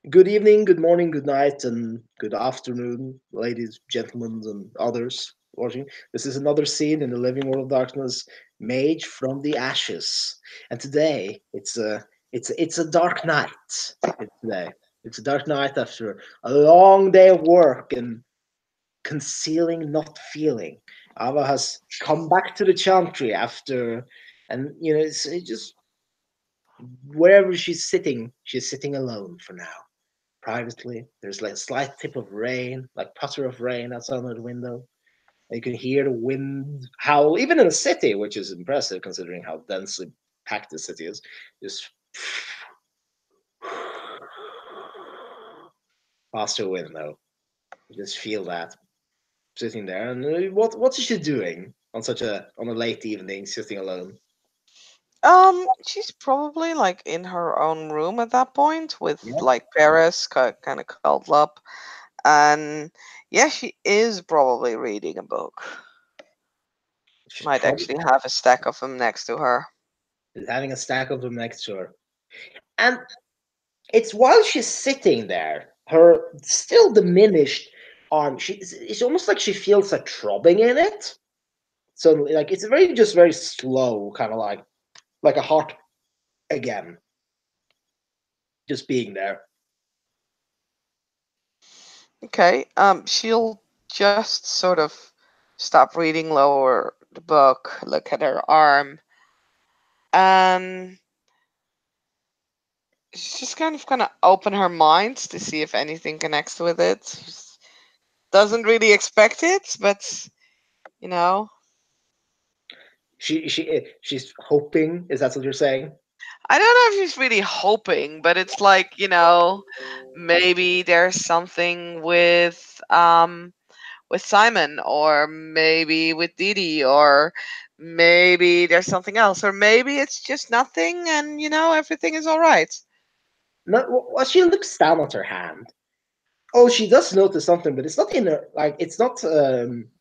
Good evening, good morning, good night, and good afternoon, ladies, gentlemen, and others watching. This is another scene in the Living World of Darkness, Mage from the Ashes. And today it's a dark night. Today it's a dark night after a long day of work and concealing, not feeling. Ava has come back to the chantry after, and it just wherever she's sitting alone for now privately. There's like a slight tip of rain, like putter of rain outside the window. And you can hear the wind howl, even in the city, which is impressive considering how densely packed the city is. Just past your window. You just feel that sitting there. And what is she doing on a late evening, sitting alone? She's probably like in her own room at that point with Yeah, like Paris kind of curled up, and yeah, she is probably reading a book. She she's might probably actually have a stack of them next to her. having a stack of them next to her. And it's while she's sitting there, her still diminished arm. It's almost like she feels a throbbing in it. Suddenly, like it's very slow, kind of like a heart again, just being there. Okay, she'll just sort of stop reading, lower the book, look at her arm, and she's just kind of open her mind to see if anything connects with it. She doesn't really expect it, but you know, She's hoping. Is that what you're saying? I don't know if she's really hoping, but it's like, maybe there's something with Simon, or maybe with Didi, or maybe there's something else, or maybe it's just nothing and everything is all right. No, well, she looks down at her hand. Oh, she does notice something, but it's not in her. Like it's nothing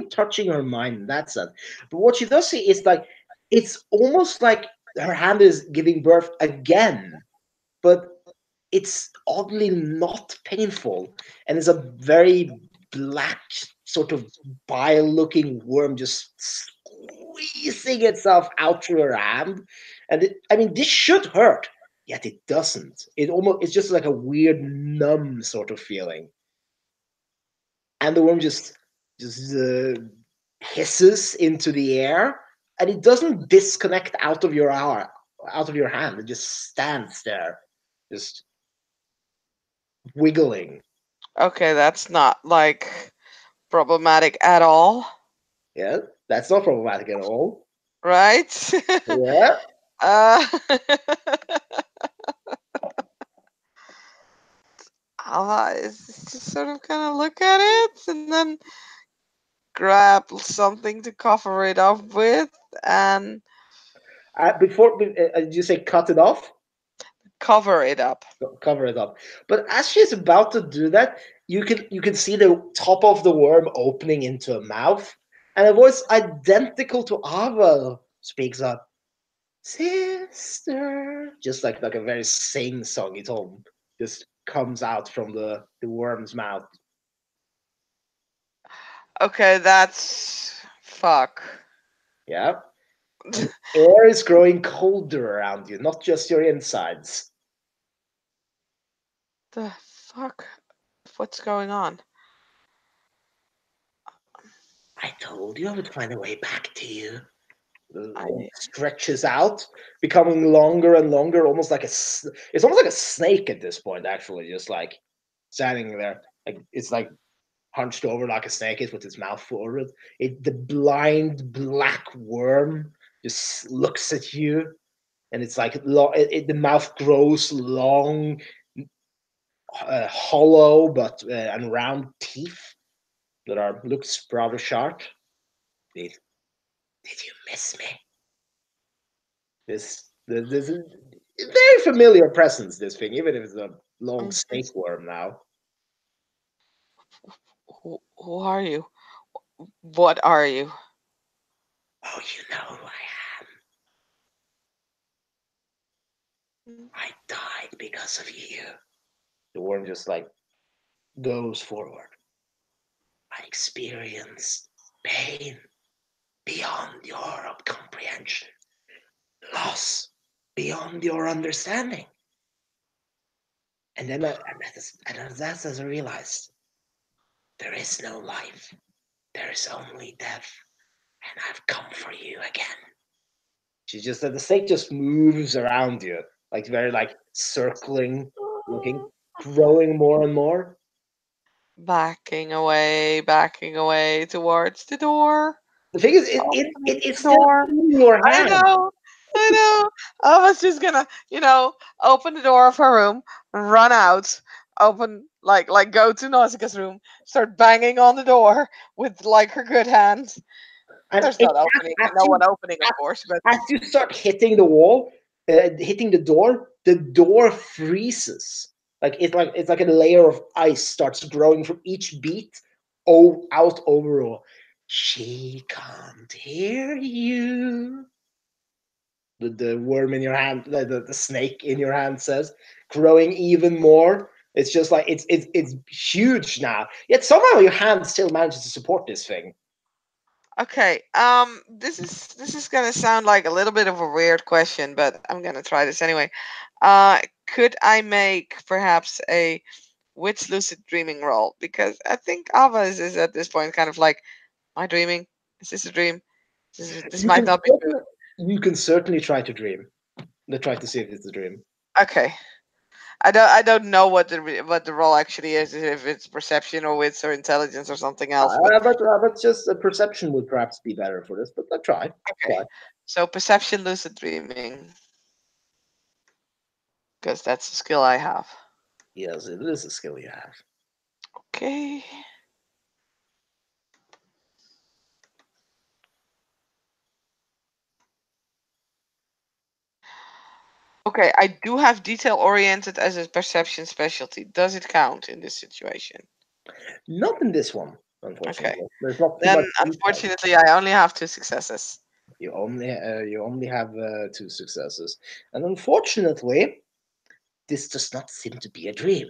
touching her mind in that sense. But what she does see is like it's almost like her hand is giving birth again, but it's oddly not painful, and it's a very black sort of bile-looking worm just squeezing itself out through her hand. And I mean, this should hurt, yet it doesn't. It's just like a weird numb sort of feeling, and the worm just hisses into the air, and it doesn't disconnect out of your hand. It just stands there, just wiggling. Okay, that's not like problematic at all, Yeah, that's not problematic at all. right? Yeah, uh, I'll just sort of kind of look at it and then grab something to cover it up with and did you say cut it off? cover it up. Cover it up. But as she's about to do that, you can see the top of the worm opening into a mouth, and a voice identical to Ava speaks up. Sister, just like a very sing-songy tone, just comes out from the worm's mouth. Okay, that's fuck. Yeah, and air is growing colder around you, not just your insides. The fuck? What's going on? I told you I would find a way back to you. The worm I stretches out, becoming longer and longer, almost like it's almost like a snake at this point. Actually, just like standing there, like it's like hunched over like a snake is with its mouth forward. The blind black worm just looks at you, and it's like the mouth grows long, hollow, but and round teeth that are looks rather sharp. Did, did you miss me? This is a very familiar presence. This thing, even if it's a long Mhm. snake worm now. Who are you? What are you? Oh, you know who I am. Mm. I died because of you. The worm just like goes forward. I experienced pain beyond your comprehension, loss beyond your understanding. And that's as I realized there is no life, there is only death, and I've come for you again. She just the snake just moves around you, like very like circling, looking, growing more and more. Backing away towards the door. The thing is, Opening it's the still door. in your I hand. know, I know. I was just gonna, open the door of her room, run out, open like go to Nausicaa's room, start banging on the door with like her good hand. And There's not opening, as no you one opening, of as, course, but as you start hitting the wall, hitting the door freezes. Like it's like a layer of ice starts growing from each beat. Out overall. She can't hear you. The worm in your hand, the snake in your hand says, growing even more. It's just like it's huge now. Yet somehow your hand still manages to support this thing. okay. This is gonna sound like a little bit of a weird question, but I'm gonna try this anyway. Could I make perhaps a witch lucid dreaming roll? Because I think Ava is at this point kind of like, am I dreaming? Is this a dream? This You might can not be true. certainly, you can certainly try to dream. Let's try to see if it's a dream. Okay. I don't know what the role actually is, if it's perception or wits or intelligence or something else. But But just a perception would perhaps be better for this. But let's try. okay. Try. So perception, lucid dreaming, because that's a skill I have. Yes, it is a skill you have. Okay. Okay, I do have detail oriented as a perception specialty. Does it count in this situation? Not in this one, Okay. unfortunately. There's not too Then much detail. unfortunately I only have two successes. You only have two successes, and unfortunately, this does not seem to be a dream.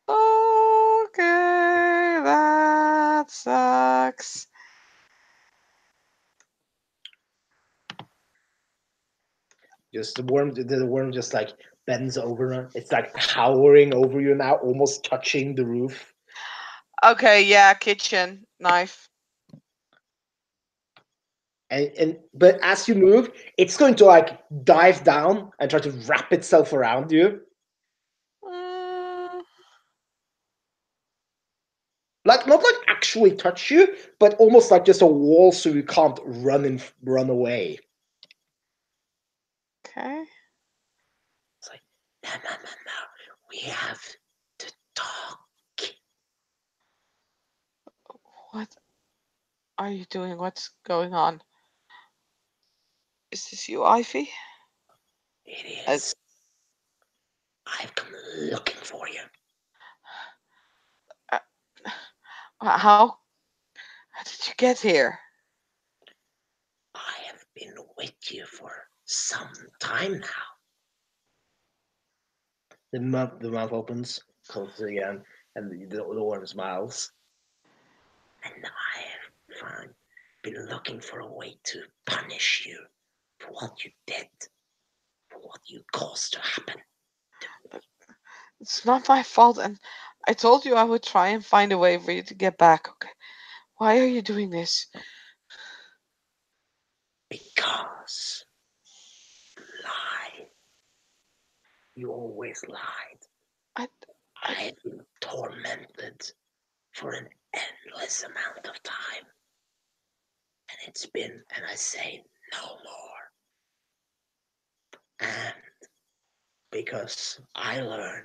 Okay, that sucks. Just the worm just like bends over. It's like towering over you now, almost touching the roof. Okay, yeah, kitchen knife. And but as you move, it's going to like dive down and try to wrap itself around you, Mm, like not like actually touch you, but almost like just a wall so you can't run away. okay. It's like no, no, no, no. We have to talk. What are you doing? What's going on? Is this you, Ivy? It Uh, is. I've come looking for you. uh, how did you get here? I have been with you for some time now. The mouth opens, closes again, and the worm smiles. And I have been looking for a way to punish you for what you did, for what you caused to happen to me. It's not my fault, and I told you I would try and find a way for you to get back. Okay, why are you doing this? Because lie. You always lied. I, I, I have been tormented for an endless amount of time. And and I say no more. And because I learn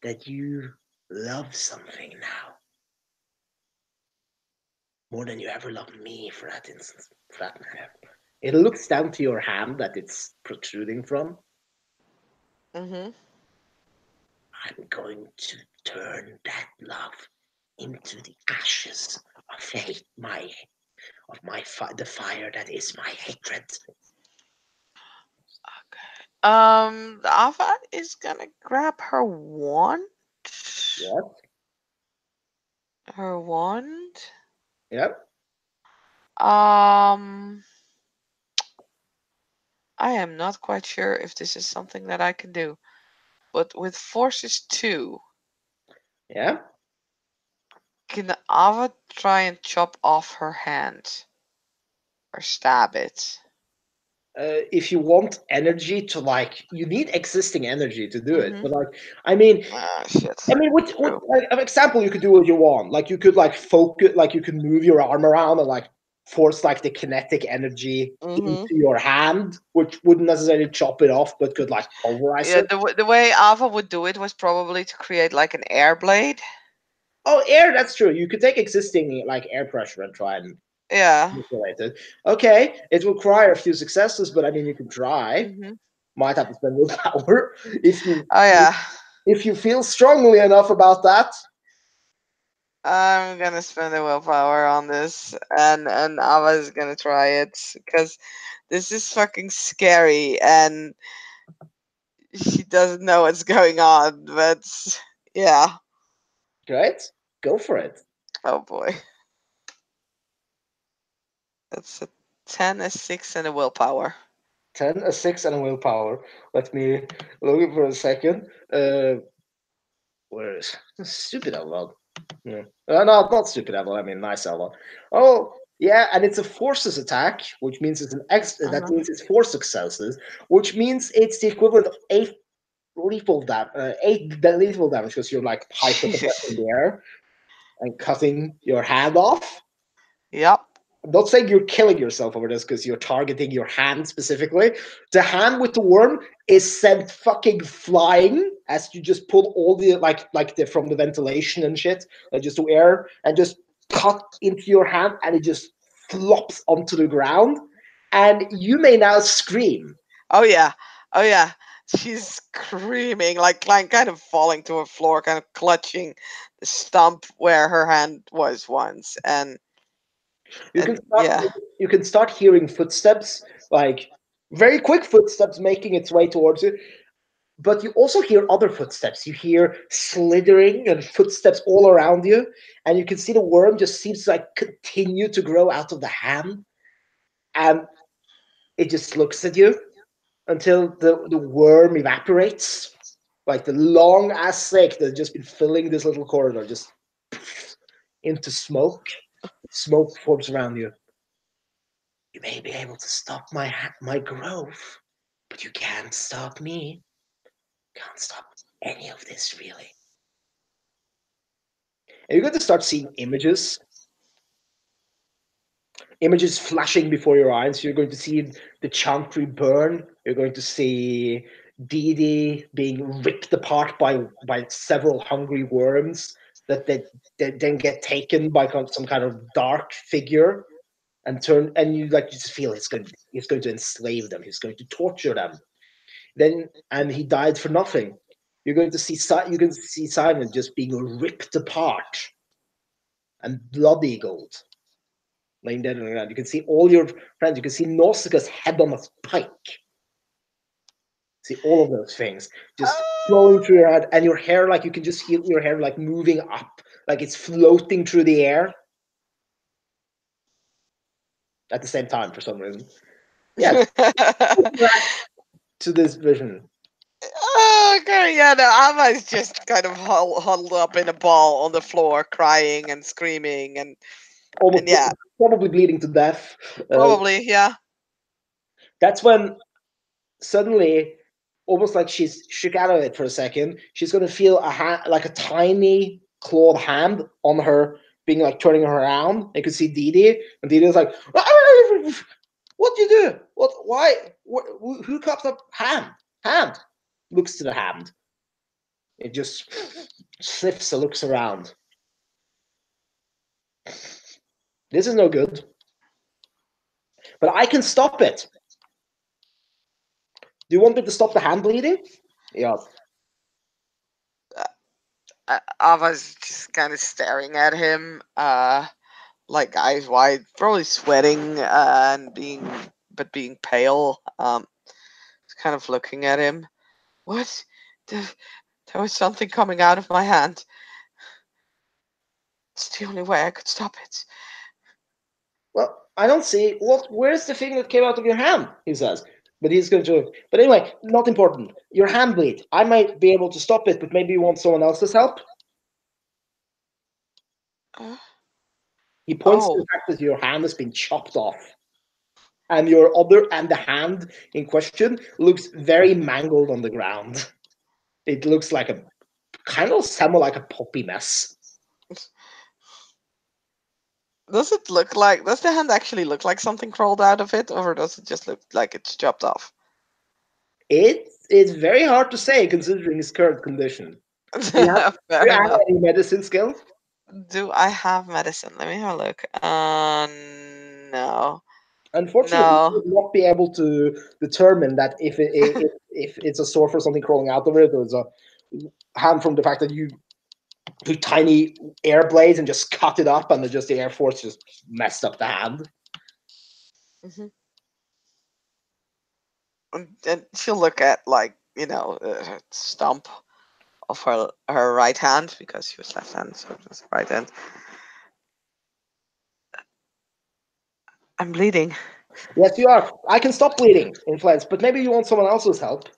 that you love something now more than you ever loved me for that instance, for that matter. It looks down to your hand that it's protruding from. mm-hmm. I'm going to turn that love into the ashes of hate, the fire that is my hatred. Okay. Ava is gonna grab her wand. Yep. Her wand. Yep. Um, I am not quite sure if this is something that I can do, but with forces two, Yeah. can Ava try and chop off her hand or stab it? If you want energy to like, you need existing energy to do it. Mm-hmm. But like, I mean, Ah, shit. what True. like, an example you could do what you want. Like you could like focus, like you could move your arm around and like force like the kinetic energy into Mm-hmm. your hand, which wouldn't necessarily chop it off, but could like pulverize Yeah, it. the way Ava would do it was probably to create like an air blade. Oh, air. That's true. You could take existing like air pressure and try and Yeah. manipulate it. Okay, it will require a few successes, but I mean, you can try. Mm-hmm. Might have to spend willpower if you Oh yeah. if you feel strongly enough about that. I'm gonna spend the willpower on this, and Ava's gonna try it because this is fucking scary, and she doesn't know what's going on. But yeah, Right? Go for it. oh boy, that's a 10, a 6, and a willpower. 10, a 6, and a willpower. Let me look it for a second. Where is stupid Elvon? Yeah. No, not stupid Elvon. I mean, nice Elvon. Oh, yeah, and it's a forces attack, which means it's an X. That Uh-huh. means it's four successes, which means it's the equivalent of eight lethal damage because you're like hyper in Jesus. the air and cutting your hand off. Yep. I'm not saying you're killing yourself over this because you're targeting your hand specifically. The hand with the worm is sent fucking flying as you just pull all the like the from the ventilation and shit, just to air and just cut into your hand and it just flops onto the ground. And you may now scream. Oh yeah. Oh yeah. She's screaming, like kind of falling to her floor, kind of clutching the stump where her hand was once, You can and start yeah. you can start hearing footsteps, like very quick footsteps making its way towards you. But you also hear other footsteps. You hear slithering and footsteps all around you, and you can see the worm just seems to like continue to grow out of the hand, and it just looks at you until the worm evaporates, like the long ass snake that's just been filling this little corridor, just into smoke. Smoke forms around you. You may be able to stop my growth, but you can't stop me. Can't stop any of this really. And you're going to start seeing images flashing before your eyes. You're going to see the Chantry burn. You're going to see Dee being ripped apart by several hungry worms that then get taken by some kind of dark figure and turn and you like just feel he's going to enslave them. He's going to torture them. Then and he died for nothing. You can see Simon just being ripped apart and bloody gold laying dead on the ground. You can see all your friends. You can see Nausicaa's head on a spike. See all of those things just flowing through your head, and your hair, like you can just feel your hair like moving up, like it's floating through the air at the same time for some reason. Yeah, to this vision. Oh, okay, yeah, no, Ava just kind of huddled up in a ball on the floor, crying and screaming, and Almost yeah, probably bleeding to death. probably, yeah. That's when suddenly, almost like she's shook out of it for a second, she's going to feel a hand, like a tiny clawed hand on her, being like turning her around. You can see Dee and Didi's like, "What do you do? What? Why? Who cups up hand? Hand?" Looks to the hand. It just sniffs and looks around. This is no good, but I can stop it. Do you want me to stop the hand bleeding? Yeah. Ava's just kind of staring at him, like eyes wide, probably sweating, and being pale. kind of looking at him. What? There, there was something coming out of my hand. It's the only way I could stop it. Well, I don't see what. Where's the thing that came out of your hand? He says. But he's going to. But anyway, not important. Your hand bleed. I might be able to stop it, but maybe you want someone else's help. Uh, He points to oh, the fact that your hand has been chopped off, and your other and the hand in question looks very mangled on the ground. It looks like a kind of semi like a poppy mess. does it look like? Does the hand actually look like something crawled out of it, or does it just look like it's chopped off? It's very hard to say considering his current condition. Do you have, do Fair you have enough. any medicine skill? Do I have medicine? Let me have a look. No, Unfortunately, you no. would not be able to determine that if it's a sore for something crawling out of it, or it's a hand from the fact that you took tiny air blades and just cut it up, and just the air force just messed up the hand. Mhm. And she'll look at like stump of her right hand because she was left hand, so it was right hand. I'm bleeding. Yes, you are. I can stop bleeding in Flens, but maybe you want someone else's help.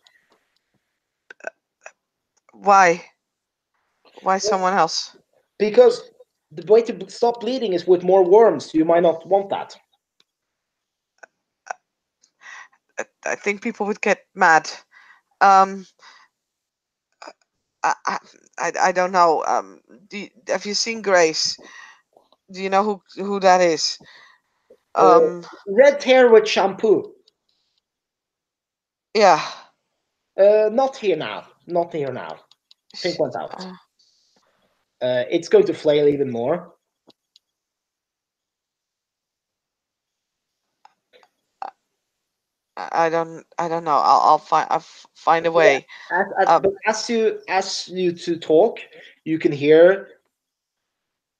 Why? Why someone else? Because the way to stop bleeding is with more worms. You might not want that. I think people would get mad. Um, I, I, I don't know. Have you seen Grace? Do you know who that is? Uh, Um, Red hair with shampoo. yeah. Not here now. Not here now. Pink Sh- went out. uh, It's going to flail even more. I don't know. I'll find a way. But as you to talk, you can hear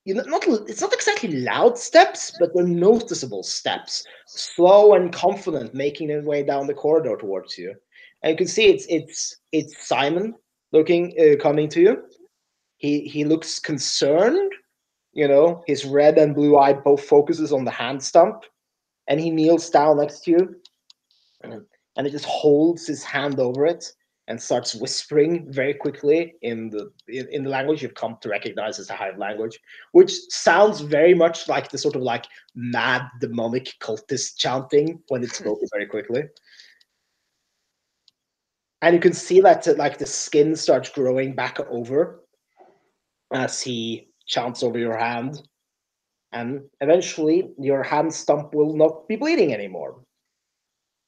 not it's not exactly loud steps, but they're noticeable steps, slow and confident, making their way down the corridor towards you. And you can see it's Simon looking coming to you. He looks concerned. His red and blue eye both focuses on the hand stump, and he kneels down next to you, and he just holds his hand over it and starts whispering very quickly in the language you've come to recognize as the hive language, which sounds very much like the sort of like mad demonic cultist chanting when it's spoken very quickly. And you can see that like the skin starts growing back over as he chants over your hand, and eventually your hand stump will not be bleeding anymore.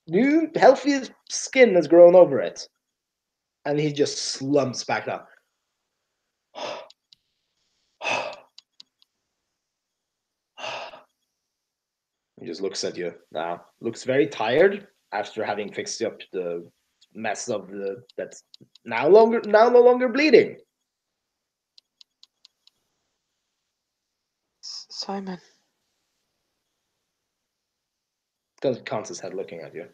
New healthy skin has grown over it, and he just slumps back down. He just looks at you now. Looks very tired after having fixed up the mess of the that's now no longer bleeding. Simon, Cons his head looking at you.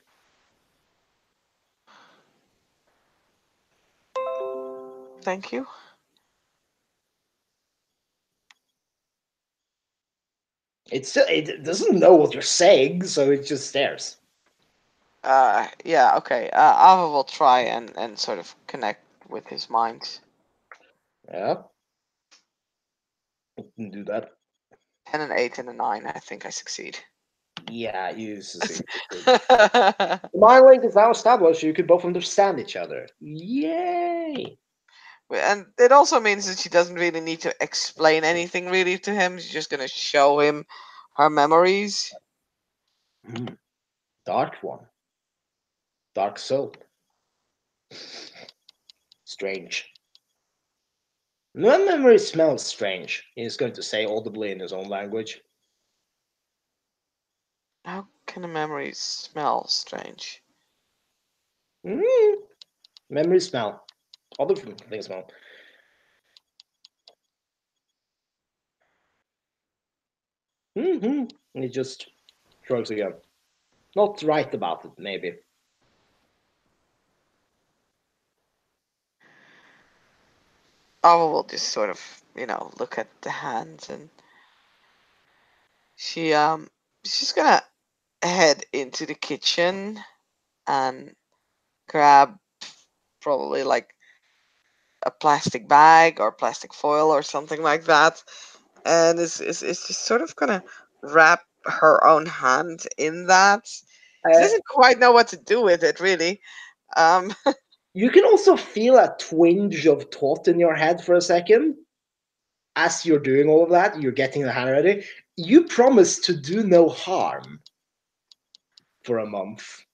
thank you. It doesn't know what you're saying, so it just stares. Yeah, okay. Ava will try and sort of connect with his mind. Yeah, you can do that. 10 and 8 and a 9. I think I succeed. Yeah, you succeed. The mind link is now established. You could both understand each other. Yay! And it also means that she doesn't really need to explain anything really to him. She's just gonna show him her memories. Dark one, dark soul. Strange. No memory smells strange. He's going to say audibly in his own language. How can a memory smell strange? Mm, memory smell. Other things smell. And he just shrugs again. Not right about it, maybe. Ava will just sort of, look at the hands, and she she's gonna head into the kitchen and grab probably like a plastic bag or plastic foil or something like that, and is just sort of gonna wrap her own hand in that. She Uh, doesn't quite know what to do with it, really. Um, you can also feel a twinge of thought in your head for a second as you're doing all of that. You're getting the hand ready. You promise to do no harm for a month.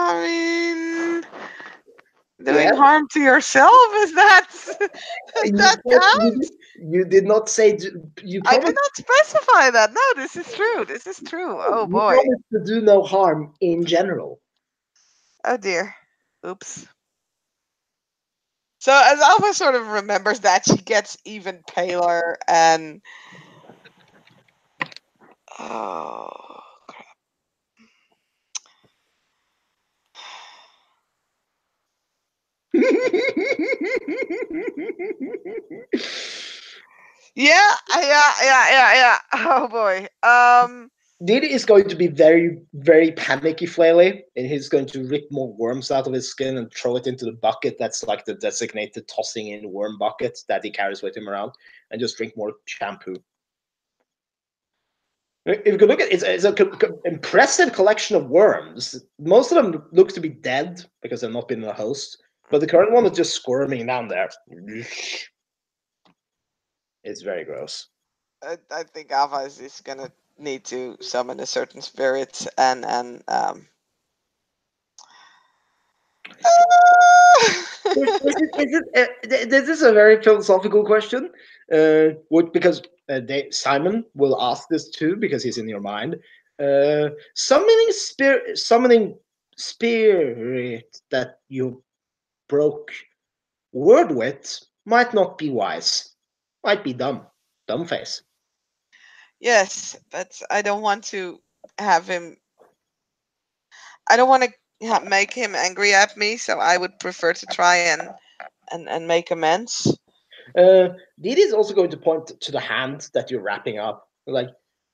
I mean, Yeah, doing harm to yourself, is that does you that count? you did not say you I did promised. not specify that. No, this is true. This is true. Oh You boy. promised to do no harm in general. Oh dear. Oops. So as Alpha sort of remembers that, she gets even paler and oh, yeah, yeah. Oh boy. Diddy is going to be very, very panicky flaily, and he's going to rip more worms out of his skin and throw it into the bucket that's like the designated tossing in worm bucket that he carries with him around, and just drink more shampoo. If you look at it, it's an impressive collection of worms. Most of them look to be dead because they've not been in a host, but the current one is just squirming down there. It's very gross. I think Alpha is gonna need to summon a certain spirit and This is a very philosophical question, because Simon will ask this too because he's in your mind. Summoning spirit that you broke word with might not be wise, might be dumb face. Yes, but I don't want to have him. I don't want to make him angry at me, so I would prefer to try and make amends. Didi is also going to point to the hand that you're wrapping up. Like,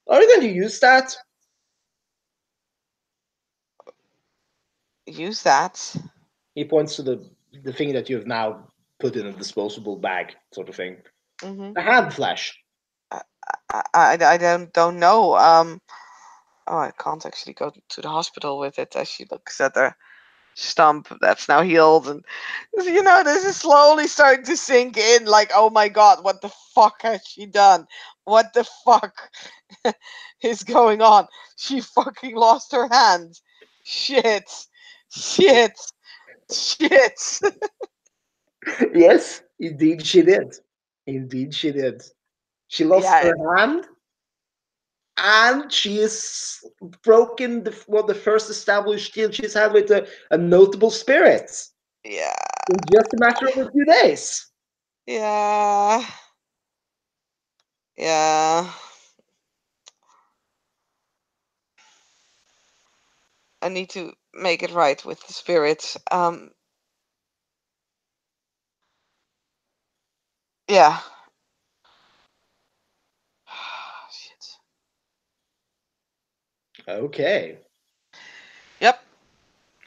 are you going to use that? Use that. He points to the thing that you have now put in a disposable bag, sort of thing. Hmm. The hand flash. I, I don't know. Oh, I can't actually go to the hospital with it as she looks at the stump that's now healed, and this is slowly starting to sink in. Like, oh my god, what the fuck has she done? What the fuck is going on? She fucking lost her hand. Shit, shit, shit. Yes, indeed she did. Indeed she did. She lost Yeah, her hand, and she is broken the first established deal she's had with a notable spirit yeah, in just a matter of a few days. yeah, yeah. I need to make it right with the spirits. Yeah. Shit. Okay. Yep.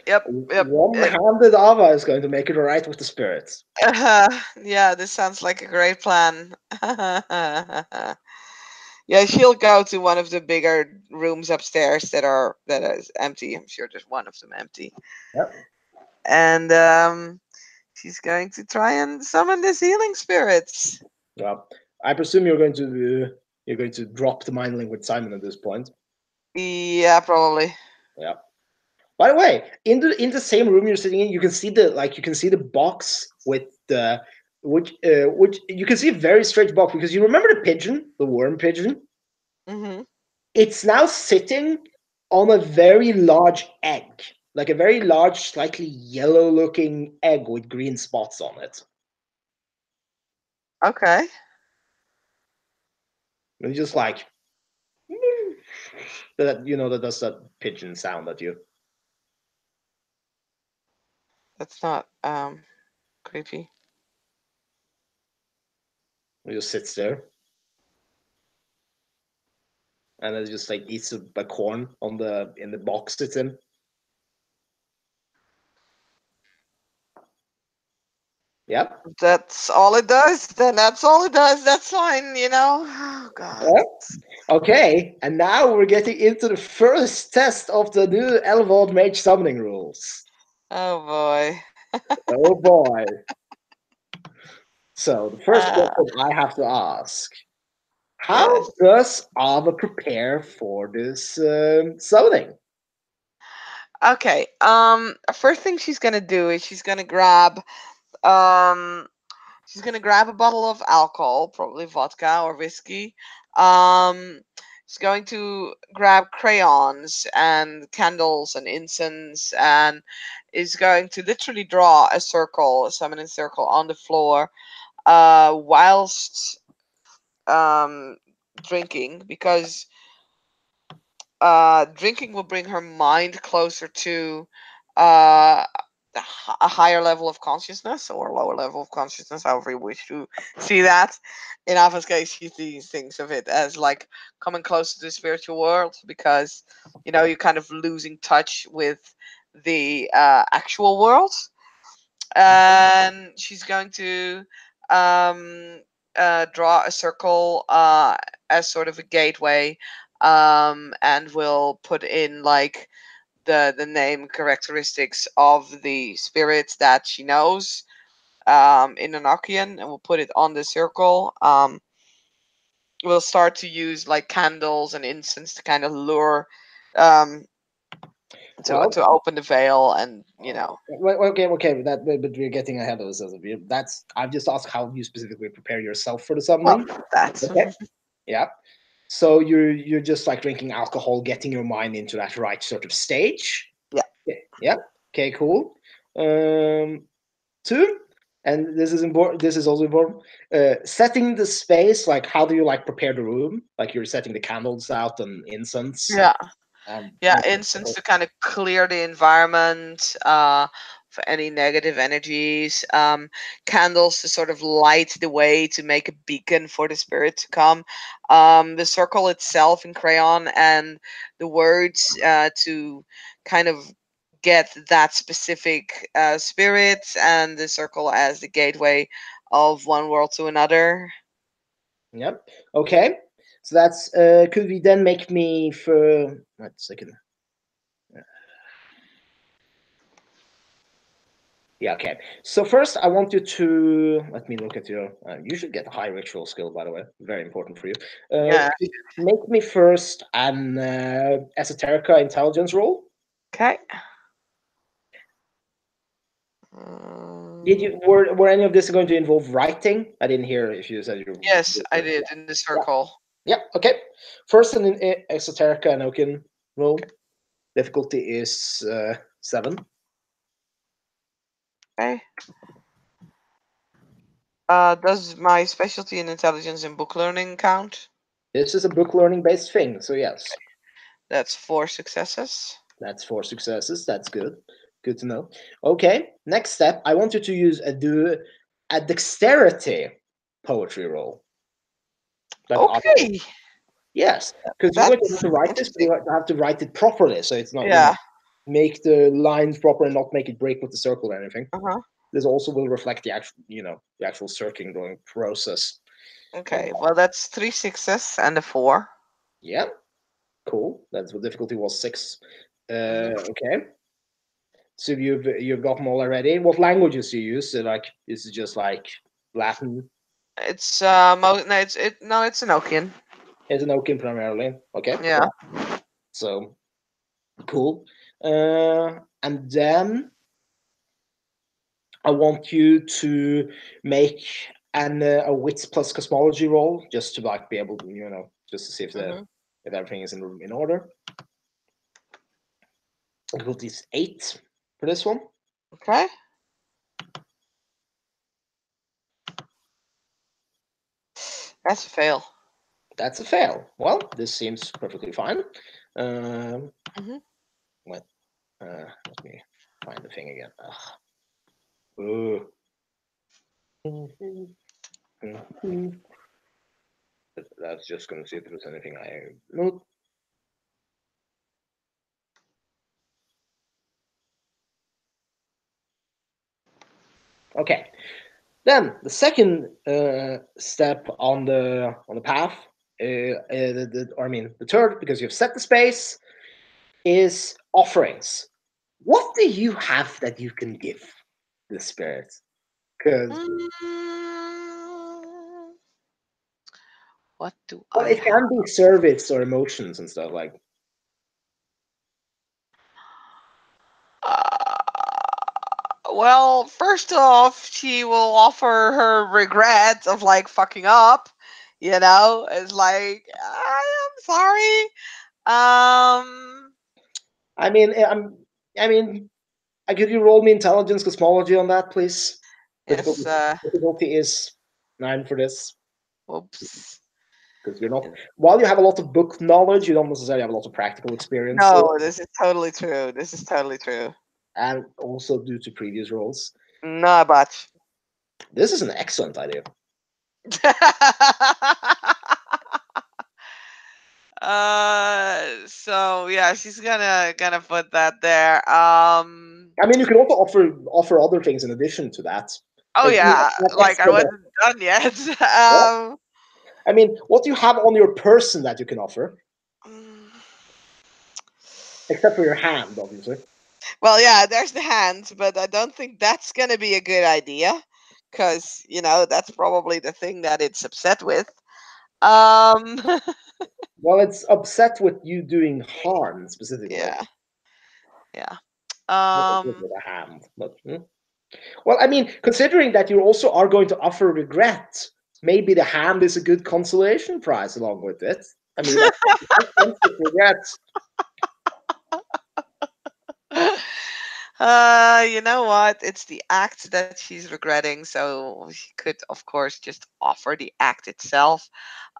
Yep. Yep. One-handed Ava is going to make it right with the spirits. Yeah, this sounds like a great plan. Yeah, she'll go to one of the bigger rooms upstairs that is empty. I'm sure there's one of them empty, Yep. and she's going to try and summon these healing spirits. Well, I presume you're going to drop the mind link with Simon at this point. Yeah, probably. Yeah. By the way, in the same room you're sitting in, you can see the box with the which you can see a very strange box because you remember the pigeon, the worm pigeon. Hmm. It's now sitting on a very large egg, like a very large, slightly yellow-looking egg with green spots on it. Okay. And just like that, that does that pigeon sound at you. That's not creepy. It just sits there and it just like eats a corn on the in the box it's in. Yep. That's all it does. Then that's all it does. That's fine. Oh God. Yep. Okay, and now we're getting into the first test of the new Elvold Mage summoning rules. Oh boy. Oh boy. So the first Uh, question I have to ask: how yes. does Ava prepare for this summoning? Okay. First thing she's gonna do is um she's gonna grab a bottle of alcohol, probably vodka or whiskey. Um, she's going to grab crayons and candles and incense, and is going to literally draw a circle, a summoning circle on the floor, whilst um drinking, because drinking will bring her mind closer to uh, a higher level of consciousness or a lower level of consciousness, however you wish to see that. In Alpha's case, she thinks of it as like coming closer to the spiritual world, because you're kind of losing touch with the actual world. And she's going to um, draw a circle as sort of a gateway, and will put in like the name characteristics of the spirits that she knows in Enochian, and we'll put it on the circle. We'll start to use like candles and incense to kind of lure, um, to Well, open the veil, and okay, but we're getting ahead of ourselves. That's I've just asked how you specifically prepare yourself for the well, summoning. that's Okay, yeah. So you're just like drinking alcohol, getting your mind into that right sort of stage. yeah. Yeah. Yeah. Okay. Cool. Um, two, and this is important. This is also important. Setting the space. Like, how do you like prepare the room? Like, you're setting the candles out and incense. Yeah. And Yeah, incense to kind of clear the environment for any negative energies. Candles to sort of light the way, to make a beacon for the spirit to come. The circle itself in crayon, and the words to kind of get that specific spirit, and the circle as the gateway of one world to another. yep. Okay. So that's could we then make me for wait a second. Yeah, okay. So first, I want you to let me look at your. You should get a high ritual skill, by the way. Very important for you. Yeah. Make me first an esoterica intelligence roll. Okay. Did Um, you were any of this going to involve writing? I didn't hear if you said you. yes, I did in the Yeah. circle. Yeah. Okay. First, an esoterica Enochian roll. Difficulty is 7. Okay. Does my specialty in intelligence and book learning count? This is a book learning based thing, so yes. That's 4 successes. That's 4 successes. That's good. Good to know. Okay, next step. I want you to do a dexterity poetry roll. But Okay. yes, because you're going to have That's to write this, but interesting. you have to write it properly, so it's not Yeah. make the lines proper and not make it break with the circle or anything. Uh-huh. This also will reflect the actual the actual circling going process. Uh, Okay. Well, that's 3 6s and a 4. yeah, cool. That's what difficulty was 6. Hmm. Okay. So you've got them all already. What languages do you use? Like, is it just like Latin? It's no, it's Enochian. It's Enochian primarily. Okay, Yeah. so cool. And then I want you to make a wits plus cosmology roll, just to like be able to just to see Hmm. if everything is in order. Difficulty is 8 for this one. Okay. That's a fail. That's a fail. Well, this seems perfectly fine. Um, Hmm. let me find the thing again. Ugh. Uh, that's just gonna see if there's anything I note. Okay. Then the second step on the path, or I mean the third, because you've set the space, is offerings. What do you have that you can give the spirit? Because Mm, what do well, I it have? can be service or emotions and stuff like. Uh, well, first off, she will offer her regret of like fucking up. You know, it's like I am sorry. I mean, I mean, could you roll me intelligence cosmology on that, please? Yes. Difficulty is 9 for this Oops. because you're not. While you have a lot of book knowledge, you don't necessarily have a lot of practical experience, No, this is totally true. This is totally true. and also due to previous roles. Not much. This is an excellent idea. So yeah, she's gonna put that there. I mean, you could also offer other things in addition to that. Oh Like you yeah, have like I extra. wasn't done yet. Yeah. I mean, what do you have on your person that you can offer, Mm, except for your hand, obviously? well, yeah, there's the hand, but I don't think that's gonna be a good idea, because that's probably the thing that it's upset with. Um, Well, it's upset with you doing harm specifically, yeah, yeah. not with Um, a hand. But well, I mean, considering that you also are going to offer regret, maybe the hand is a good consolation prize along with it. I mean, regret. You know what? It's the act that she's regretting, so she could, of course, just offer the act itself.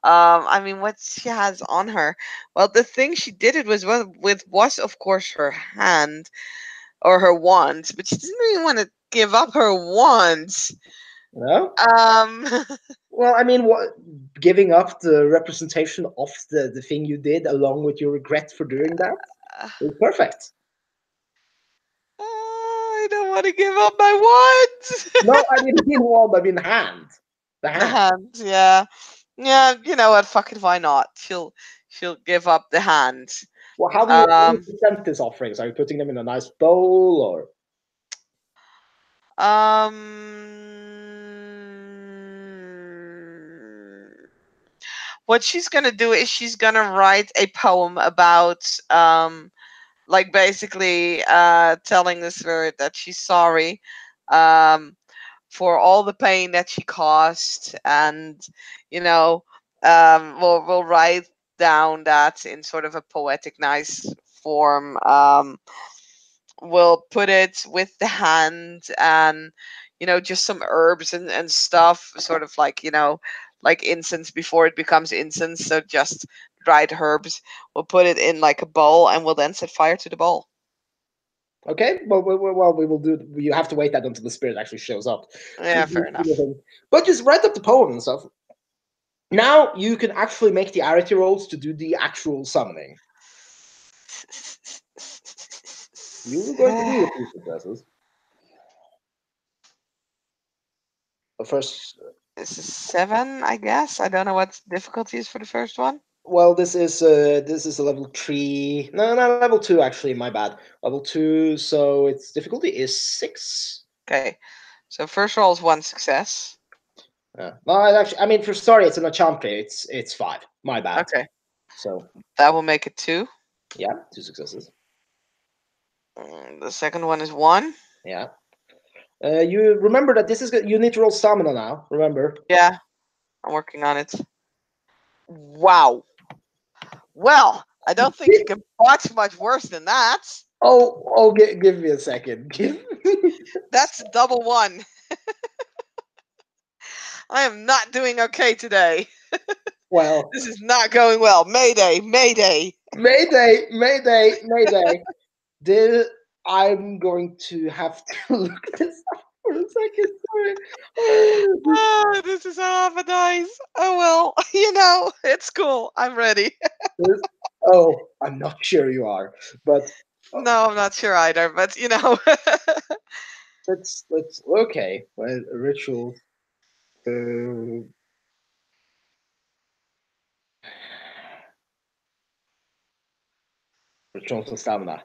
I mean, what she has on her? Well, the thing she did it with was, of course, her hand or her wand, but she didn't really want to give up her wand. No. Um, Well, I mean, what giving up the representation of the thing you did along with your regret for doing that is perfect. I don't want to give up my wand. No, I mean, wand, I mean hand. The The hand. hand, yeah, yeah. You know what? Fuck it. Why not? She'll give up the hand. Well, how do you Um, present these offerings? Are you putting them in a nice bowl or? what she's gonna do is she's gonna write a poem about, like basically, telling the spirit that she's sorry, um, for all the pain that she caused, and you know, we'll write down that in sort of a poetic, nice form. We'll put it with the hand, and just some herbs and stuff, sort of like, like incense before it becomes incense, so just dried herbs. We'll put it in like a bowl, and we'll then set fire to the bowl. Okay, well, we will do. You have to wait that until the spirit actually shows up. Yeah, fair enough. But just write up the poem and stuff. Now you can actually make the arity rolls to do the actual summoning. You were going to do the two successes. The first, This is 7, I guess. I don't know what difficulty is for the first one. well, this is a level 3. No, no, level 2 actually. My bad. Level 2. So its difficulty is 6. Okay, so first roll is 1 success. Yeah. No, actually, I mean, for sorry, it's an enchantment. It's 5. My bad. Okay, So that will make it 2. yeah, 2 successes. The second one is 1. Yeah. You remember that this is you need to roll stamina now. Remember. Yeah, I'm working on it. Wow. Well, I don't think you can watch much worse than that. Give me a second. That's double 1. I am not doing okay today. Well, This is not going well. Mayday, mayday. Mayday, Mayday, Mayday. This, I'm going to have to look this up. for a second. Sorry. Oh, Oh, this is half a dice. Oh well, it's cool. I'm ready. this- oh, I'm not sure you are, but oh, No, I'm not sure either, but let's okay. Well, rituals. Uh, rituals and stamina.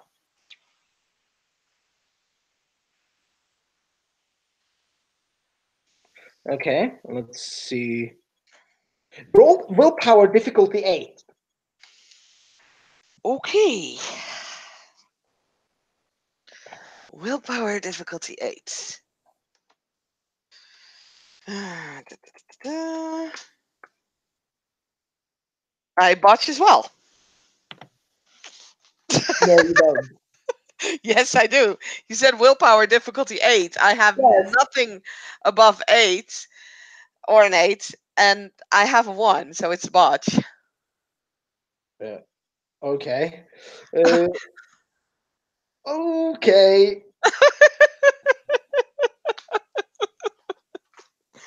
Okay, let's see. Roll willpower difficulty 8. Okay. Willpower difficulty 8. Da, da, da, da. I botch as well. No, you don't. Yes, I do. You said willpower difficulty 8. I have Yes. nothing above 8 or an 8, and I have a 1, so it's a botch. Yeah. Okay. Uh, okay.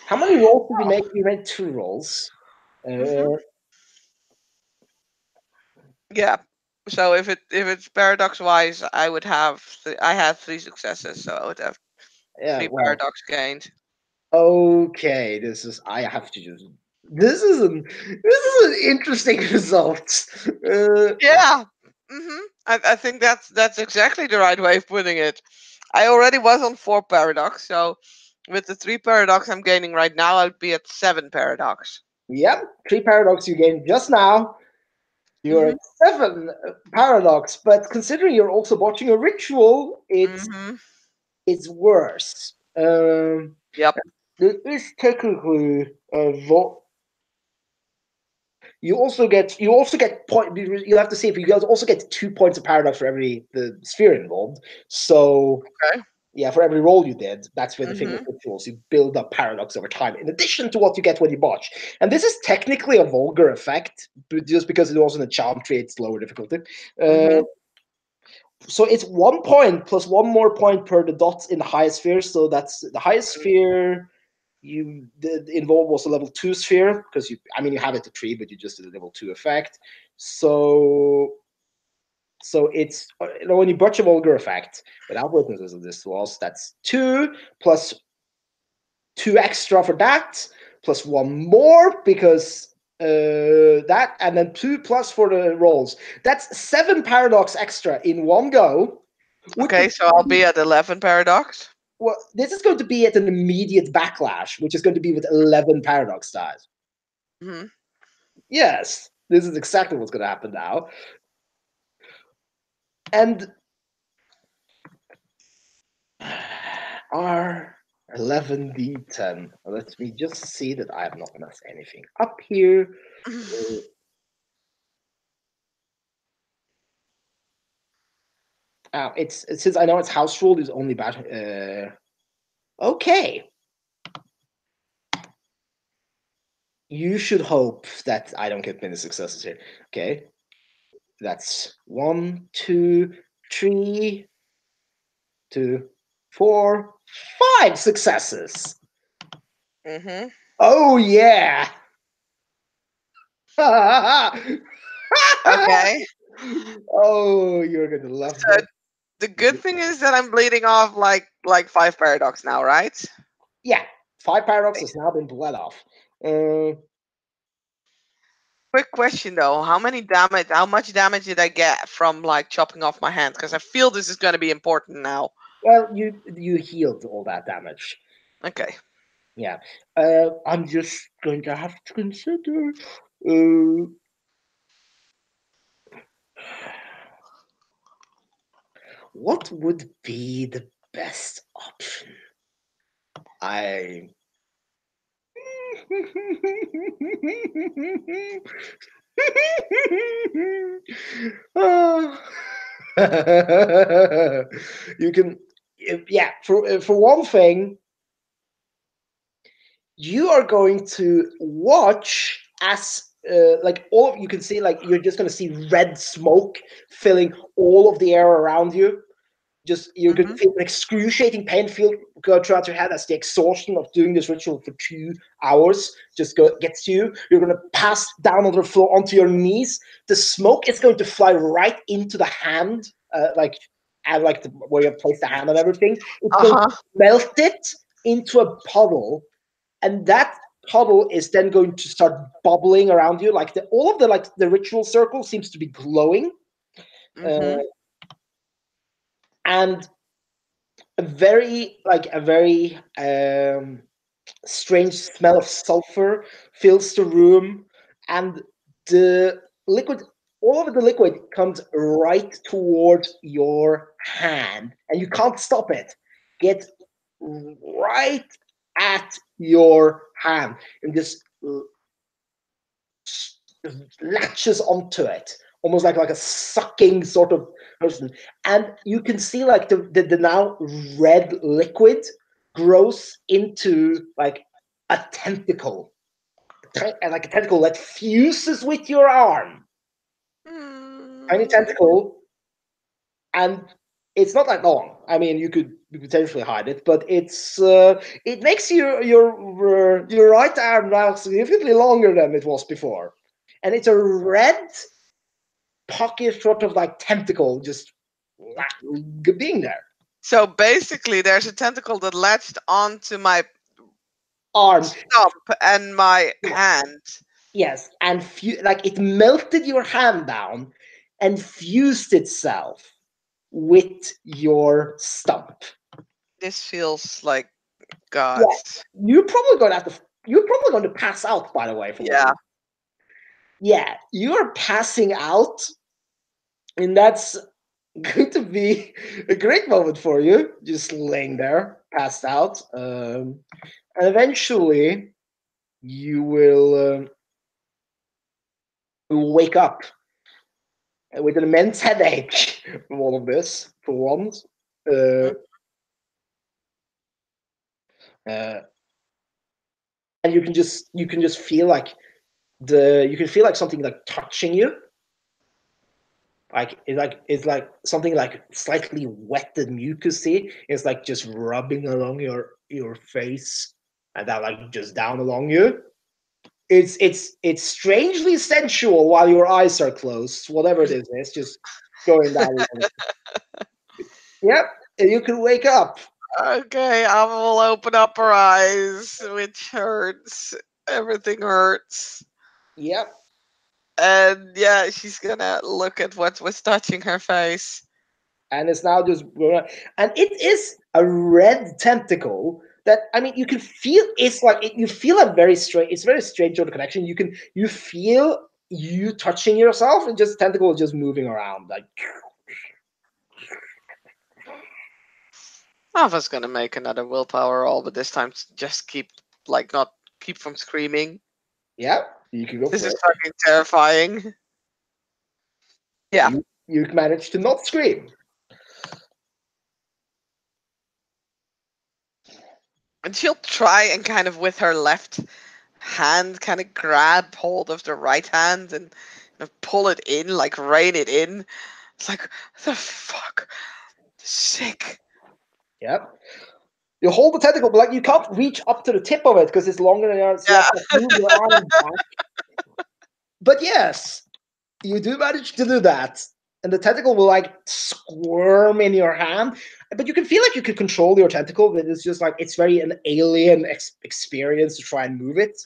How many rolls did you make? You made 2 rolls. hmm Uh, Yeah. So if it's paradox wise, I had 3 successes, so I would have yeah. 3 Well. paradox gained. Okay. This is. I have to just. This is an interesting result. Yeah. I think that's exactly the right way of putting it. I already was on 4 paradox, so with the 3 paradox I'm gaining right now, I'll be at 7 paradox. Yep. 3 paradox you gained just now. You're hmm at 7 paradox, but considering you're also watching a ritual, hmm it's worse. Yep. There is technically a you also get point. You have to see if you guys also get 2 points of paradox for every the sphere involved. So Okay. yeah, for every roll you did, that's where the thing with hmm rituals, you build up paradox over time, in addition to what you get when you botch. And this is technically a vulgar effect, but just because it also in the charm tree, it's lower difficulty. Uh, hmm so it's 1 point plus one more point per the dots in the highest sphere. So that's the highest sphere you did involve was a level 2 sphere because you have it to 3, but you just did a level 2 effect. So it's when you botch a vulgar effect without witnesses of this was that's 2 plus 2 extra for that plus 1 more because that and then 2 plus for the rolls. That's 7 paradox extra in one go. Which Okay, is so I'll be at 11 paradox. well, this is going to be at an immediate backlash, which is going to be with 11 paradox dies. hmm Yes, this is exactly what's going to happen now. And R11D10. Let me just see that I have not messed anything up here. It's since I know it's house rule is only bad. Okay, you should hope that I don't get many successes here. Okay, that's 1, 2, 3, 2, 4, 5 successes. hmm Oh yeah. Okay. Oh, you're gonna love So this. the good thing is that I'm bleeding off like 5 paradox now, right? Yeah, 5 paradox has now been bled off. Uh, Quick question though, how much damage did I get from like chopping off my hand? Because I feel this is going to be important now. well, you healed all that damage. Okay. Yeah. I'm just going to have to consider. Uh, what would be the best option? I. Ah. You can, yeah. For one thing, you are going to watch as like all of you can see like you're just going to see red smoke filling all of the air around you. Just you're going to Mhm. feel an excruciating pain feel go throughout your head as the exhaustion of doing this ritual for 2 hours gets to you. You're going to pass down on the floor onto your knees. The smoke is going to fly right into the hand, where you place the hand and everything. It's going Uh-huh. to melt it into a puddle, and that puddle is then going to start bubbling around you. Like all of the ritual circle seems to be glowing, uh, Mhm. and a very strange smell of sulfur fills the room, and the liquid all of the liquid comes right towards your hand, and you can't stop it. Get right at your hand and just latches onto it, almost like a sucking sort of person. And you can see like the now red liquid grows into like a tentacle, like a tentacle that fuses with your arm. Tiny Mm. tentacle, and it's not that long. I mean, you could potentially hide it, but it makes your right arm now significantly longer than it was before, and it's a red pocket sort of like tentacle just being there. So basically, there's a tentacle that latched onto my Arm, stump and my yes, hand. yes, and like it melted your hand down and fused itself with your stump. This feels like Yeah, God's. you're probably going to have to. You're probably going to pass out. By the way, from what Yeah. you. Yeah, you're passing out, and that's going to be a great moment for you. Just laying there, passed out, and eventually you will wake up with an immense headache from all of this. For once, uh, Mm. uh, and you can just feel like you can feel like something like touching you. It's like something like slightly wetted mucousy. It's like just rubbing along your face, and that like just down along you. It's strangely sensual while your eyes are closed. Whatever it is, it's just going down along. Yep, and you can wake up. Okay, I will open up her eyes, which hurts. Everything hurts. Yep, And yeah, she's gonna look at what was touching her face. and it's now just and it is a red tentacle that I mean you can feel it's like you feel a very strange it's very strange sort of connection. You feel you touching yourself and just tentacle just moving around like I was gonna make another willpower roll, but this time just keep like not keep from screaming. yeah, you can go This for is it. fucking terrifying. Yeah. You manage to not scream. And she'll try and kind of with her left hand kind of grab hold of the right hand and pull it in, like rein it in. It's like the fuck, sick. Yep. You hold the tentacle, but like you can't reach up to the tip of it because it's longer than yours. So you have Yeah. to move your arm back. But yes, you do manage to do that, and the tentacle will like squirm in your hand. But you can feel like you can control your tentacle. But it's just like it's very an alien experience to try and move it.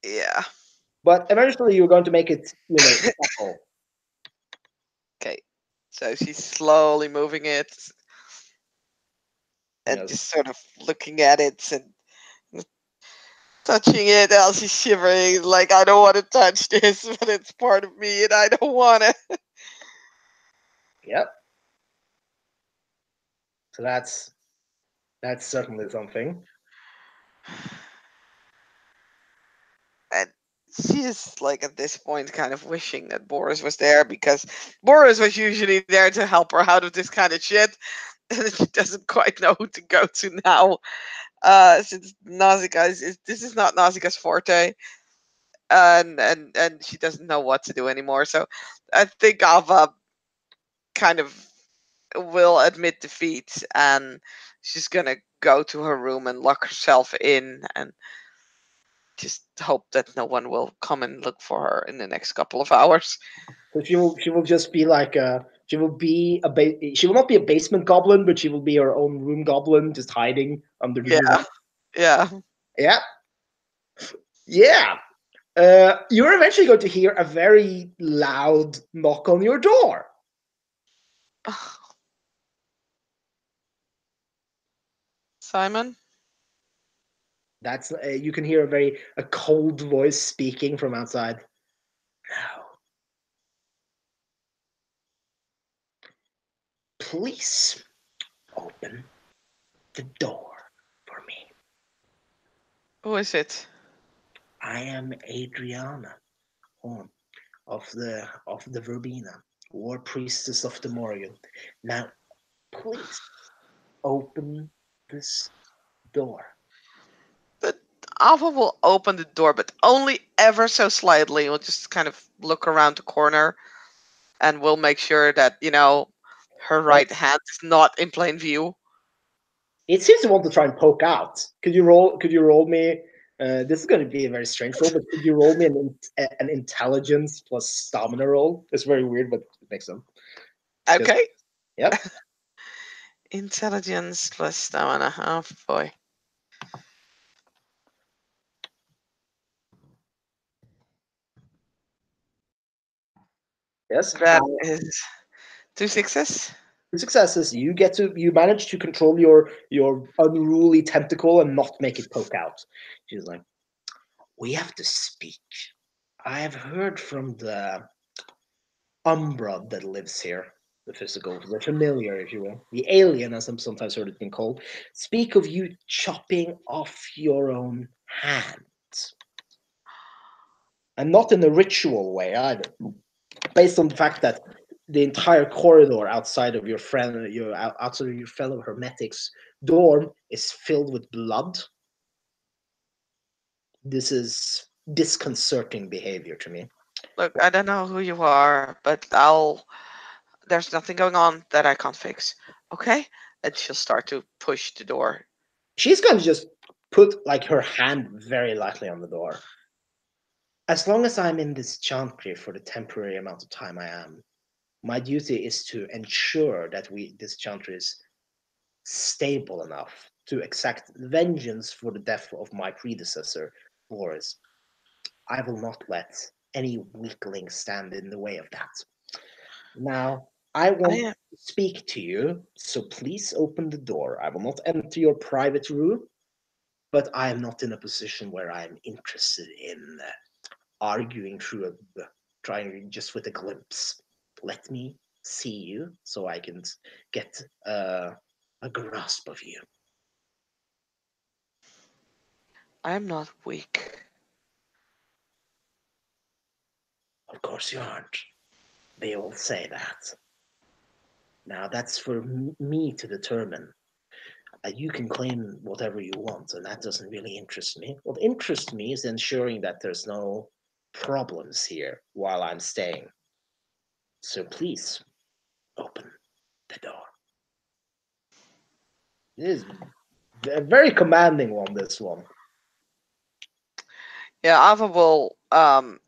Yeah. But eventually, you're going to make it, settle. Okay. So she's slowly moving it and Yes. just sort of looking at it and touching it while she's shivering. Like, I don't want to touch this, but it's part of me and I don't want to. Yep. So that's certainly something. And she is, like, at this point, kind of wishing that Boris was there because Boris was usually there to help her out of this kind of shit. And she doesn't quite know who to go to now. Since Nausicaa this is not Nausicaa's forte, and she doesn't know what to do anymore. So I think Ava kind of will admit defeat, and she's gonna go to her room and lock herself in and just hope that no one will come and look for her in the next couple of hours. So she will just be like she will not be a basement goblin, but she will be her own room goblin, just hiding under the Yeah, duvet. yeah. Yeah, yeah. You're eventually going to hear a very loud knock on your door. Simon, That's you can hear a cold voice speaking from outside. Now, please open the door for me. who is it? I am Adriana Horn of the Verbena, War Priestess of the Morgan. Now, please open this door. The Alpha will open the door, but only ever so slightly. We'll just kind of look around the corner, and we'll make sure that her Well, right hand is not in plain view. it seems to want to try and poke out. Could you roll? Could you roll me? This is going to be a very strange roll, but could you roll me an intelligence plus stamina roll? It's very weird, but it makes sense. Just Okay. yep. Intelligence plus stamina. Oh boy. Yes. That is two sixes. Successes. You manage to control your unruly tentacle and not make it poke out. She's like, we have to speak. I have heard from the umbra that lives here, the physical, the familiar, if you will, the alien, as I'm sometimes heard it being called, speak of you chopping off your own hand. And not in a ritual way either, based on the fact that the entire corridor outside of your fellow hermetics dorm is filled with blood. This is disconcerting behavior to me. Look, I don't know who you are, but I'll. There's nothing going on that I can't fix. Okay? And she'll start to push the door. She's going to just put like her hand very lightly on the door. As long as I'm in this chantry for the temporary amount of time I am, my duty is to ensure that this chantry is stable enough to exact vengeance for the death of my predecessor, Boris. I will not let any weakling stand in the way of that. Now, I I want am. to speak to you, so please open the door. I will not enter your private room, but I am not in a position where I am interested in arguing through trying just with a glimpse. Let me see you so I can get a grasp of you. I am not weak. Of course you aren't. They all say that. Now that's for me to determine. You can claim whatever you want, and that doesn't really interest me. What interests me is ensuring that there's no problems here while I'm staying. So please open the door. It is a very commanding one, this one. Yeah, Ava will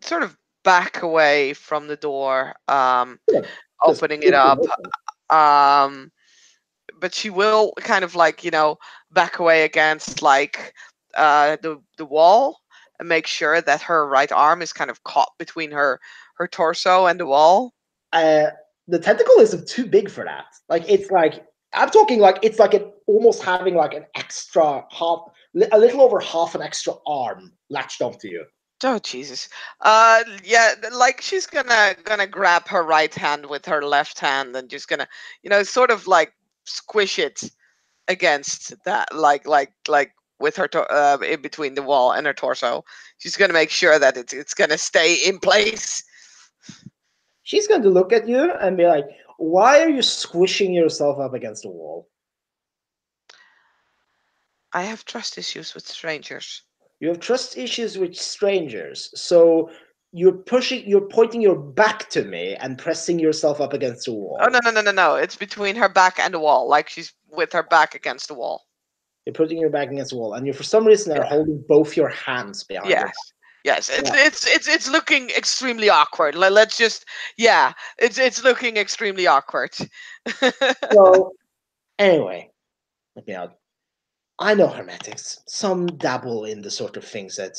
sort of back away from the door, Yeah, just opening it push it up. open. Um, but she will kind of like back away against like the wall and make sure that her right arm is kind of caught between her torso and the wall. Uh, the tentacle isn't too big for that. Like I'm talking like it's like almost having like an extra half, a little over half an extra arm latched onto you. Oh Jesus. Yeah, like she's gonna grab her right hand with her left hand and just gonna sort of like squish it against that, like with her in between the wall and her torso. She's gonna make sure that it's gonna stay in place. She's going to look at you and be like, "Why are you squishing yourself up against the wall? I have trust issues with strangers. You have trust issues with strangers. So you're pointing your back to me and pressing yourself up against the Oh, wall. no, no, no, no, no. It's between her back and the wall, like she's with her back against the wall. You're putting your back against the wall, and you for some reason are Yeah. holding both your hands behind your Yes. Yes. back. It's looking extremely awkward. Let's just, yeah. It's looking extremely awkward. So anyway, let me out. I know hermetics. Some dabble in the sort of things that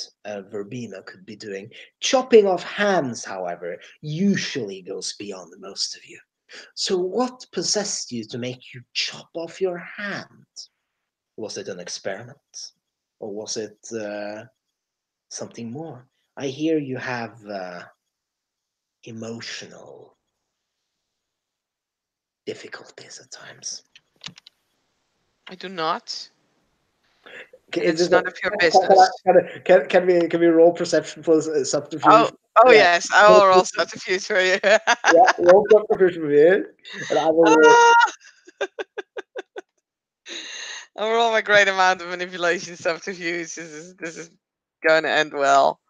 Verbena could be doing. Chopping off hands, however, usually goes beyond most of you. So, what possessed you to make you chop off your hand? Was it an experiment? Or was it something more? I hear you have emotional difficulties at times. I do not, and Is it's this none of your business. can we roll perception for subterfuge? Oh, oh Yeah. yes, I will roll subterfuge for you. Yeah, roll subterfuge for me, and I will roll Ah, I roll my great amount of manipulation subterfuge. This is going to end well.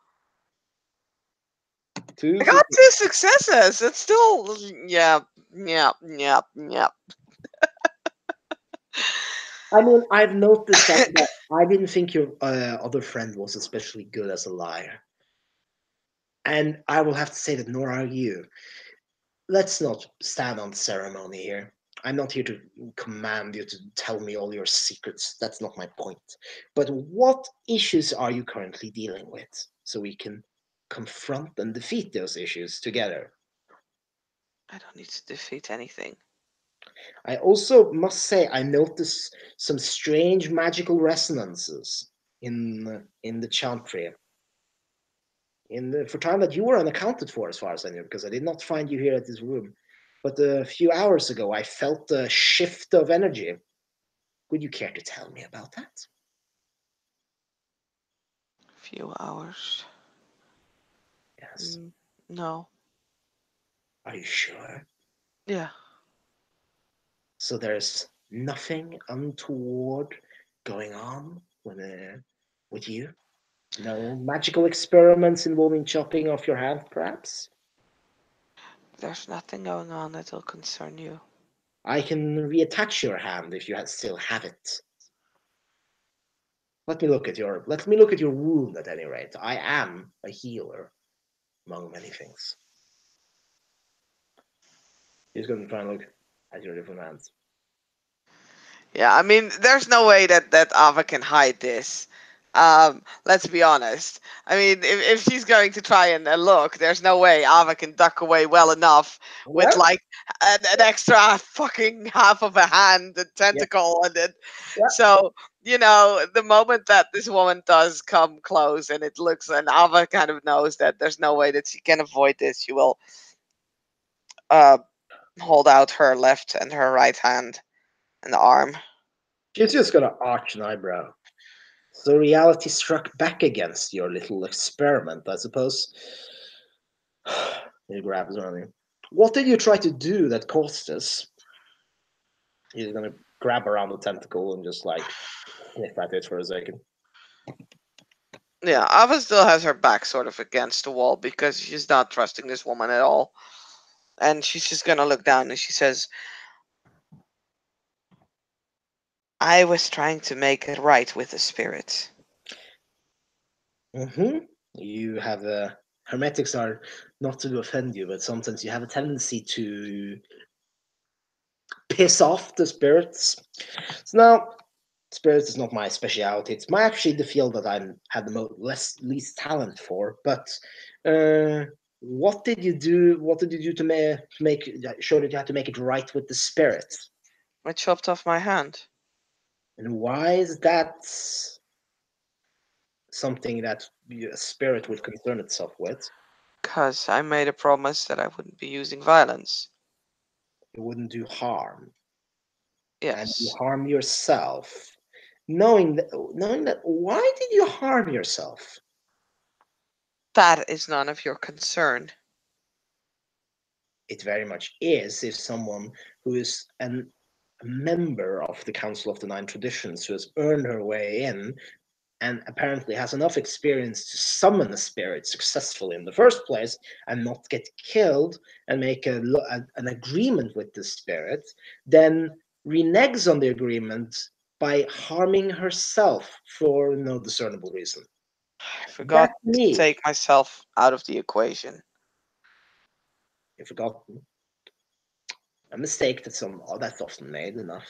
two I got success. 2 successes. It's still, yeah, yeah, yeah, yeah. I mean, I've noticed that I didn't think your other friend was especially good as a liar, and I will have to say that nor are you. Let's not stand on ceremony here. I'm not here to command you to tell me all your secrets. That's not my point. But what issues are you currently dealing with so we can confront and defeat those issues together? I don't need to defeat anything. I also must say I notice some strange magical resonances in the chantry. In the for time that you were unaccounted for, as far as I knew, because I did not find you here at this room. But a few hours ago, I felt a shift of energy. Would you care to tell me about that? Few hours. Yes. Mm, no. Are you sure? Yeah. So there's nothing untoward going on with you? No magical experiments involving chopping off your hand, perhaps? There's nothing going on that will concern you. I can reattach your hand if you still have it. Let me look at your wound at any rate. I am a healer, among many things. He's going to try and look at your different hands. Yeah, I mean, there's no way that Ava can hide this. Let's be honest. I mean, if she's going to try and look, there's no way Ava can duck away well enough with Well, like an extra fucking half of a hand and yeah, tentacle, and then yeah. so the moment that this woman does come close and it looks, and Ava kind of knows that there's no way that she can avoid this, she will uh hold out her left and her right hand and the arm. She's just going to arch an eyebrow. So reality struck back against your little experiment, I suppose. He grabs on you. What did you try to do that caused this? He's gonna grab around the tentacle and just like sniff at it for a second. Yeah, Ava still has her back sort of against the wall because she's not trusting this woman at all. And she's just gonna look down and she says, I was trying to make it right with the spirit. Mm-hmm. You have hermetics are not to offend you, but sometimes you have a tendency to piss off the spirits. So now, spirits is not my specialty. It's my actually the field that I had the least talent for. But uh, what did you do? What did you do to make show that you had to make it right with the spirits? I chopped off my hand And why is that something that a spirit would concern itself with? because I made a promise that I wouldn't be using violence. It wouldn't do harm, and you Yes. harm yourself. Knowing that, why did you harm yourself? That is none of your concern. It very much is if someone who is a member of the Council of the Nine Traditions, who has earned her way in, and apparently has enough experience to summon a spirit successfully in the first place and not get killed and make an agreement with the spirit, then reneges on the agreement by harming herself for no discernible reason. I That forgot to me, take myself out of the equation. you forgot a mistake that's often made enough.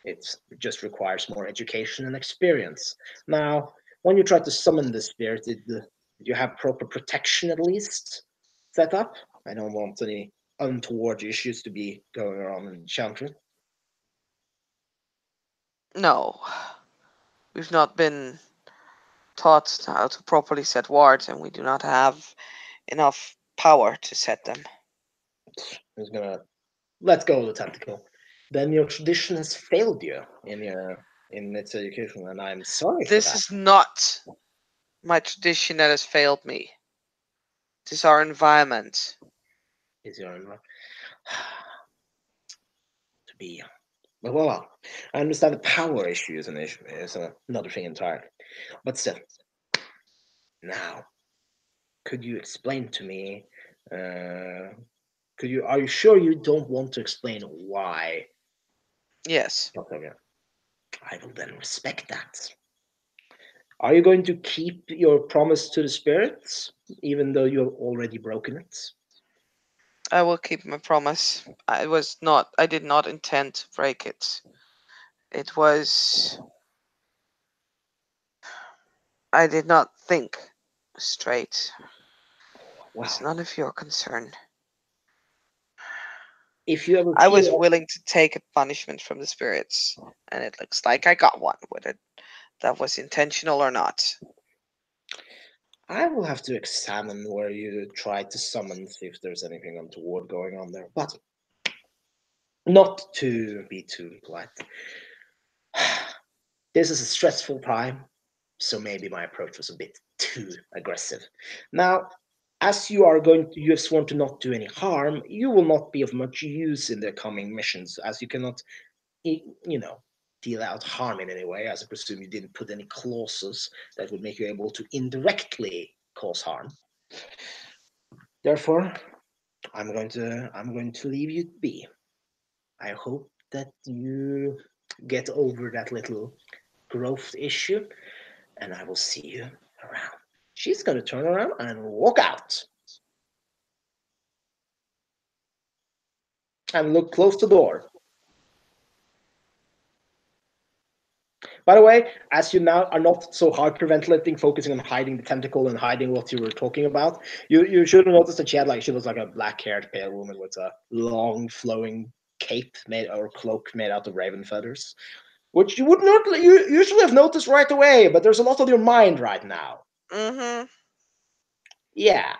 It just requires more education and experience. Now, when you try to summon the spirit, did you have proper protection at least set up? I don't want any untoward issues to be going around in Chantry. No, we've not been taught how to properly set wards, and we do not have enough power to set them. Who's gonna let's go with the tentacle? Then your tradition has failed you in its education, and I'm sorry for This that. is not my tradition that has failed me. It is our environment. Is your to be well, I understand the power issue is an issue is another thing entirely. But still, now, could you explain to me? Uh, could you? Are you sure you don't want to explain why? Yes, Okay, I will then respect that. Are you going to keep your promise to the spirits, even though you have already broken it? I will keep my promise. I was not. I did not intend to break it. It was. I did not think straight. It's Well, none of your concern. if you ever I feel was willing to take a punishment from the spirits, and it looks like I got one, whether that was intentional or not. I will have to examine where you tried to summon, see if there's anything untoward going on there. But not to be too polite. This is a stressful time, so maybe my approach was a bit too aggressive. Now, as you have sworn to not do any harm, you will not be of much use in the coming missions, as you cannot, you know, deal out harm in any way. As I presume you didn't put any clauses that would make you able to indirectly cause harm. Therefore, I'm going to leave you be. I hope that you get over that little growth issue, and I will see you around. She's going to turn around and walk out and look close to the door. By the way, as you now are not so hyperventilating, focusing on hiding the tentacle and hiding what you were talking about, you should have noticed that she was like a black-haired pale woman with a long flowing cape made or cloak made out of raven feathers, which you would not you usually have noticed right away. But there's a lot on your mind right now. Mm-hmm. Yeah.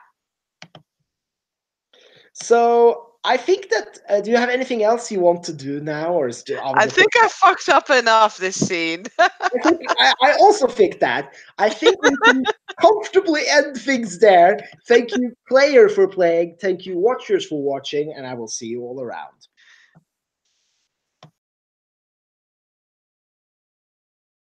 So I think that do you have anything else you want to do now, or are we I just? think I fucked up enough this scene. I think I also think that. I think we can comfortably end things there. Thank you, player, for playing. Thank you, watchers, for watching, and I will see you all around.